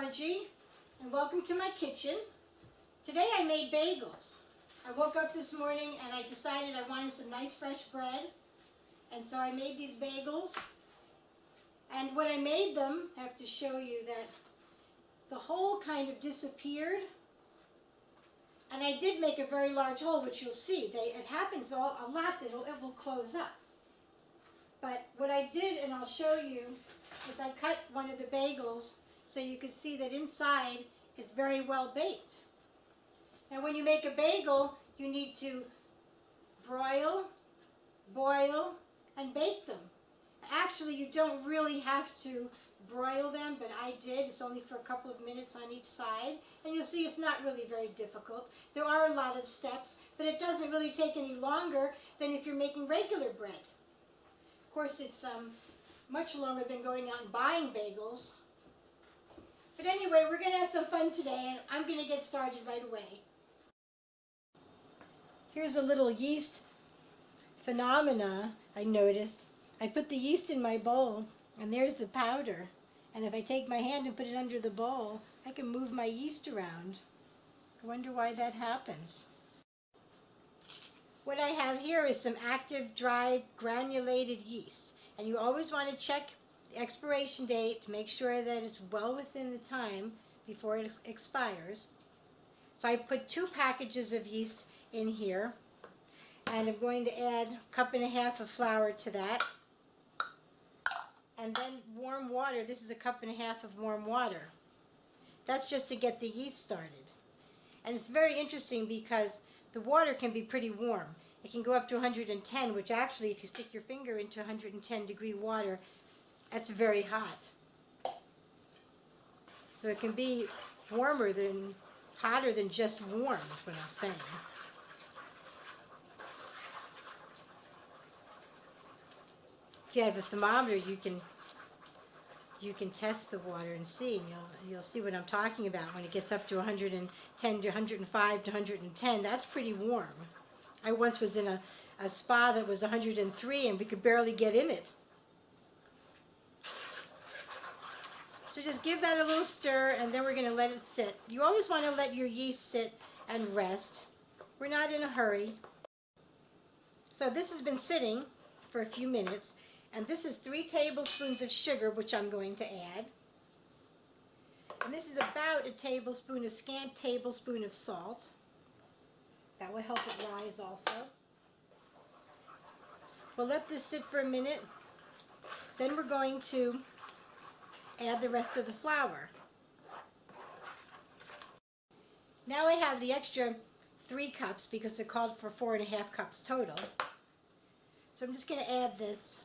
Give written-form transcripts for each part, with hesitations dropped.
Margie, and welcome to my kitchen. Today I made bagels. I woke up this morning and I decided I wanted some nice fresh bread, and so I made these bagels. And when I made them, I have to show you that the hole kind of disappeared, and I did make a very large hole, which you'll see. It happens a lot that it will close up. But what I did, and I'll show you, is I cut one of the bagels so you can see that inside is very well baked. Now when you make a bagel, you need to broil, boil, and bake them. Actually, you don't really have to broil them, but I did. It's only for a couple of minutes on each side. And you'll see it's not really very difficult. There are a lot of steps, but it doesn't really take any longer than if you're making regular bread. Of course, it's much longer than going out and buying bagels. But anyway, we're going to have some fun today, and I'm going to get started right away. Here's a little yeast phenomena I noticed. I put the yeast in my bowl, and there's the powder. And if I take my hand and put it under the bowl, I can move my yeast around. I wonder why that happens. What I have here is some active, dry, granulated yeast. And you always want to check the expiration date to make sure that it's well within the time before it expires. So I put 2 packages of yeast in here, and I'm going to add 1.5 cups of flour to that, and then warm water. This is 1.5 cups of warm water. That's just to get the yeast started. And it's very interesting because the water can be pretty warm. It can go up to 110, which actually, if you stick your finger into 110-degree water, that's very hot. So it can be hotter than just warm, is what I'm saying. If you have a thermometer, you can test the water and see. And you'll see what I'm talking about when it gets up to 110 to 105 to 110. That's pretty warm. I once was in a spa that was 103, and we could barely get in it. So just give that a little stir, and then we're going to let it sit. You always want to let your yeast sit and rest. We're not in a hurry. So this has been sitting for a few minutes, and this is 3 tablespoons of sugar, which I'm going to add. And this is about a scant tablespoon of salt. That will help it rise also. We'll let this sit for a minute. Then we're going to add the rest of the flour. Now I have the extra 3 cups because it called for 4.5 cups total. So I'm just going to add this,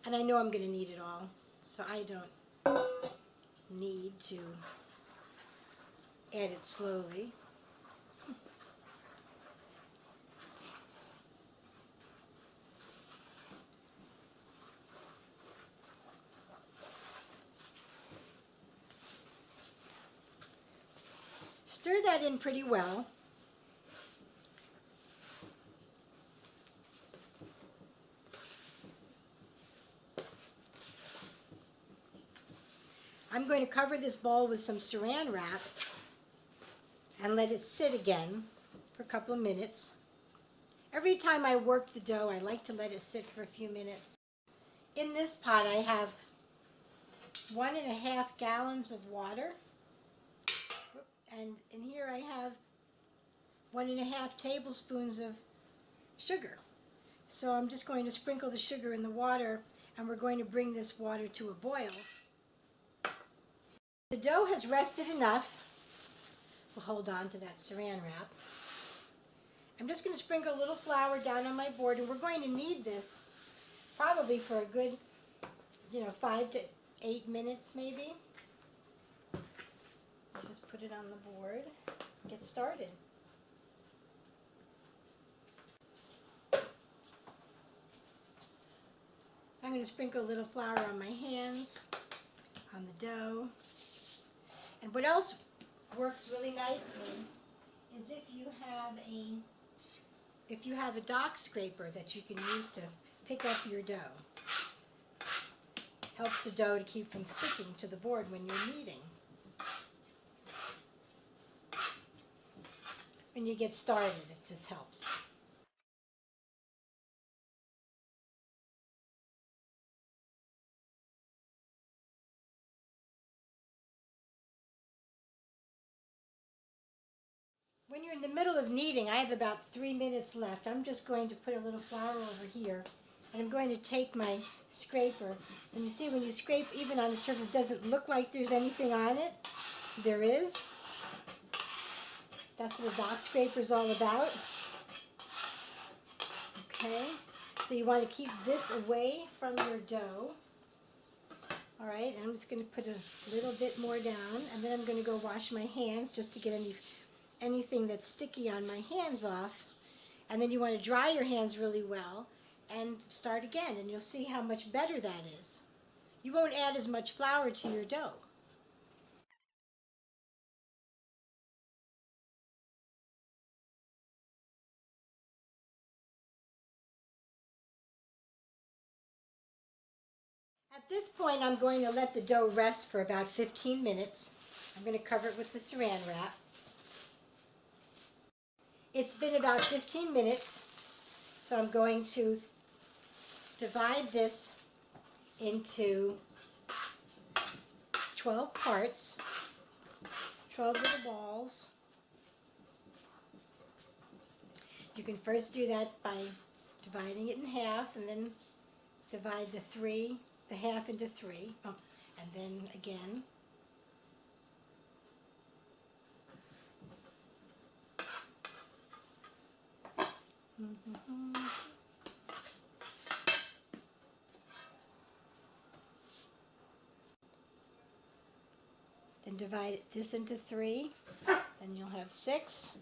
and I know I'm going to need it all, so I don't need to add it slowly. Stir that in pretty well. I'm going to cover this bowl with some saran wrap and let it sit again for a couple of minutes. Every time I work the dough, I like to let it sit for a few minutes. In this pot, I have 1.5 gallons of water. And in here I have 1.5 tablespoons of sugar. So I'm just going to sprinkle the sugar in the water, and we're going to bring this water to a boil. The dough has rested enough. We'll hold on to that saran wrap. I'm just going to sprinkle a little flour down on my board, and we're going to knead this probably for a good, 5 to 8 minutes maybe. Just put it on the board, get started. So I'm going to sprinkle a little flour on my hands, on the dough. And what else works really nicely is if you have a dock scraper that you can use to pick up your dough. Helps the dough to keep from sticking to the board when you're kneading. when you get started. It just helps. When you're in the middle of kneading, I have about 3 minutes left. I'm just going to put a little flour over here. And I'm going to take my scraper. And you see when you scrape even on the surface, it doesn't look like there's anything on it. There is. That's what a dock scraper is all about. Okay. So you want to keep this away from your dough. All right. And I'm just going to put a little bit more down. And then I'm going to go wash my hands just to get anything that's sticky on my hands off. And then you want to dry your hands really well and start again, and you'll see how much better that is. You won't add as much flour to your dough. At this point, I'm going to let the dough rest for about 15 minutes. I'm going to cover it with the saran wrap. It's been about 15 minutes, so I'm going to divide this into 12 parts, 12 little balls. You can first do that by dividing it in half, and then divide the half into 3, and then again. Then divide this into 3, and you'll have 6,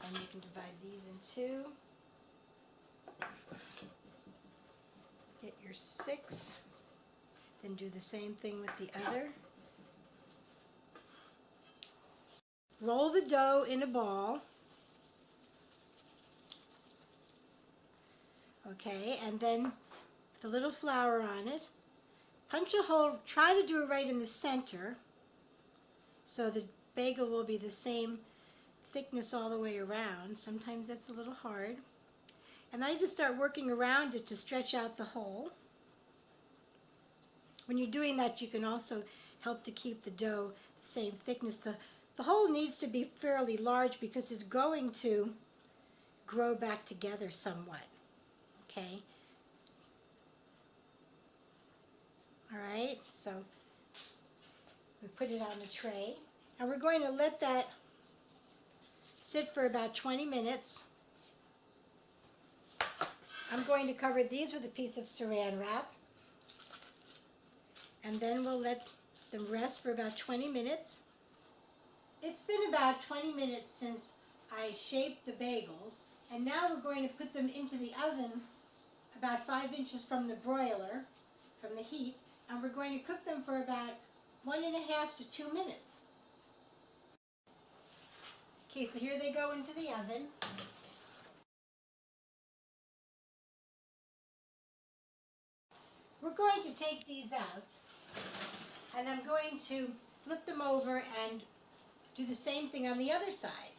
and you can divide these in 2. Get your 6, then do the same thing with the other. Roll the dough in a ball. Okay, and then with a little flour on it, punch a hole, try to do it right in the center so the bagel will be the same thickness all the way around. Sometimes that's a little hard. And I just start working around it to stretch out the hole. When you're doing that, you can also help to keep the dough the same thickness. The hole needs to be fairly large because it's going to grow back together somewhat. Okay. All right, so we put it on the tray, and we're going to let that sit for about 20 minutes. I'm going to cover these with a piece of saran wrap, and then we'll let them rest for about 20 minutes. It's been about 20 minutes since I shaped the bagels, and now we're going to put them into the oven about 5 inches from the broiler, from the heat, and we're going to cook them for about 1.5 to 2 minutes. Okay, so here they go into the oven. We're going to take these out, and I'm going to flip them over and do the same thing on the other side.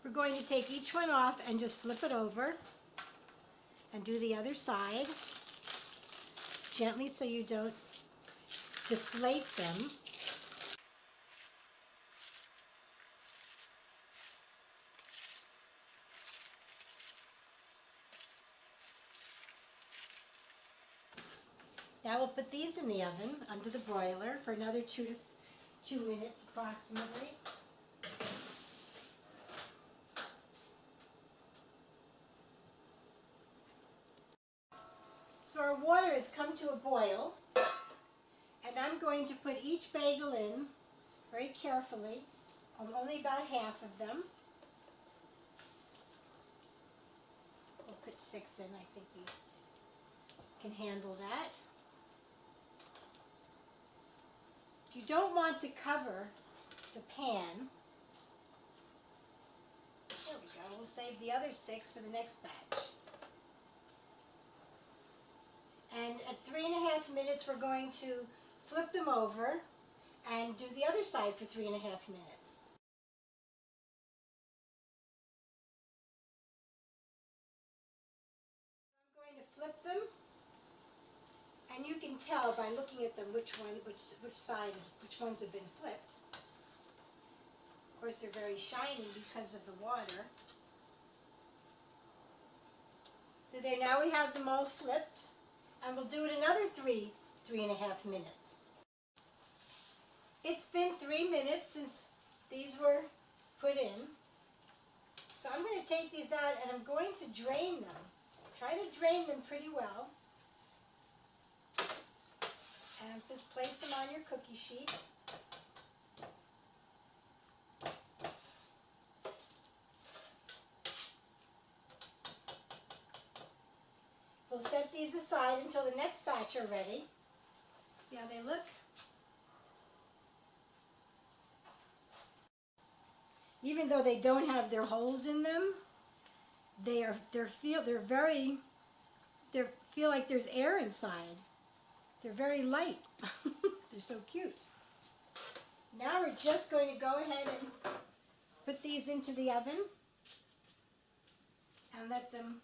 We're going to take each one off and just flip it over and do the other side gently so you don't deflate them. Now we'll put these in the oven under the broiler for another 2 minutes approximately. So our water has come to a boil, and I'm going to put each bagel in very carefully, only about half of them. We'll put 6 in, I think we can handle that. You don't want to cover the pan. There we go. We'll save the other 6 for the next batch. And at 3.5 minutes, we're going to flip them over and do the other side for 3.5 minutes. And you can tell by looking at them which ones have been flipped. Of course, they're very shiny because of the water. So there, now we have them all flipped, and we'll do it another 3.5 minutes. It's been 3 minutes since these were put in. So I'm going to take these out and I'm going to drain them. Try to drain them pretty well. And just place them on your cookie sheet. We'll set these aside until the next batch are ready. See how they look? Even though they don't have their holes in them, they feel like there's air inside. They're very light. They're so cute. Now we're just going to go ahead and put these into the oven and let them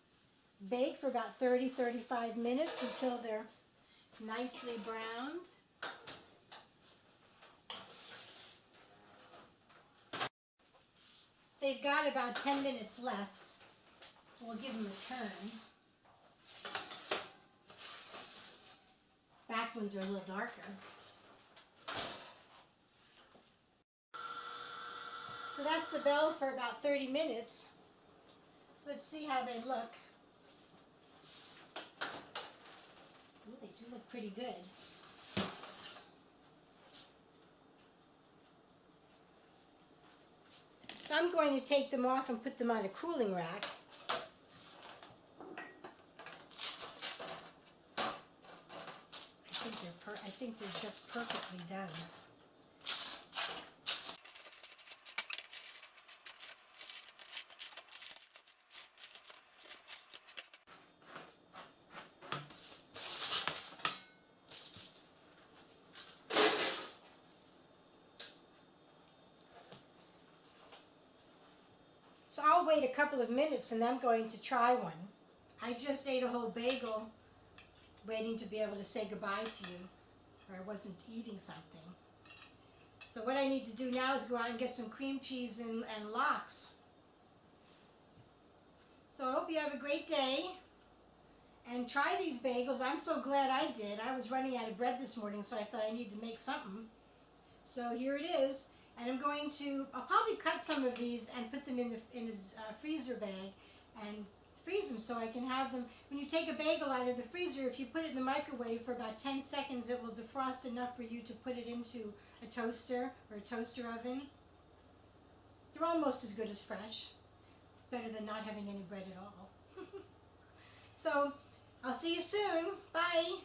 bake for about 30-35 minutes until they're nicely browned. They've got about 10 minutes left. We'll give them a turn. Back ones are a little darker. So that's the bell for about 30 minutes. So let's see how they look. Ooh, they do look pretty good. So I'm going to take them off and put them on a cooling rack. I think they're just perfectly done. So I'll wait a couple of minutes and I'm going to try one. I just ate a whole bagel waiting to be able to say goodbye to you, or I wasn't eating something. So what I need to do now is go out and get some cream cheese and lox. So I hope you have a great day and try these bagels. I'm so glad I did. I was running out of bread this morning, so I thought I needed to make something. So here it is. And I'll probably cut some of these and put them in his freezer bag and freeze them so I can have them. When you take a bagel out of the freezer, if you put it in the microwave for about 10 seconds, it will defrost enough for you to put it into a toaster or a toaster oven. They're almost as good as fresh. It's better than not having any bread at all. So I'll see you soon. Bye.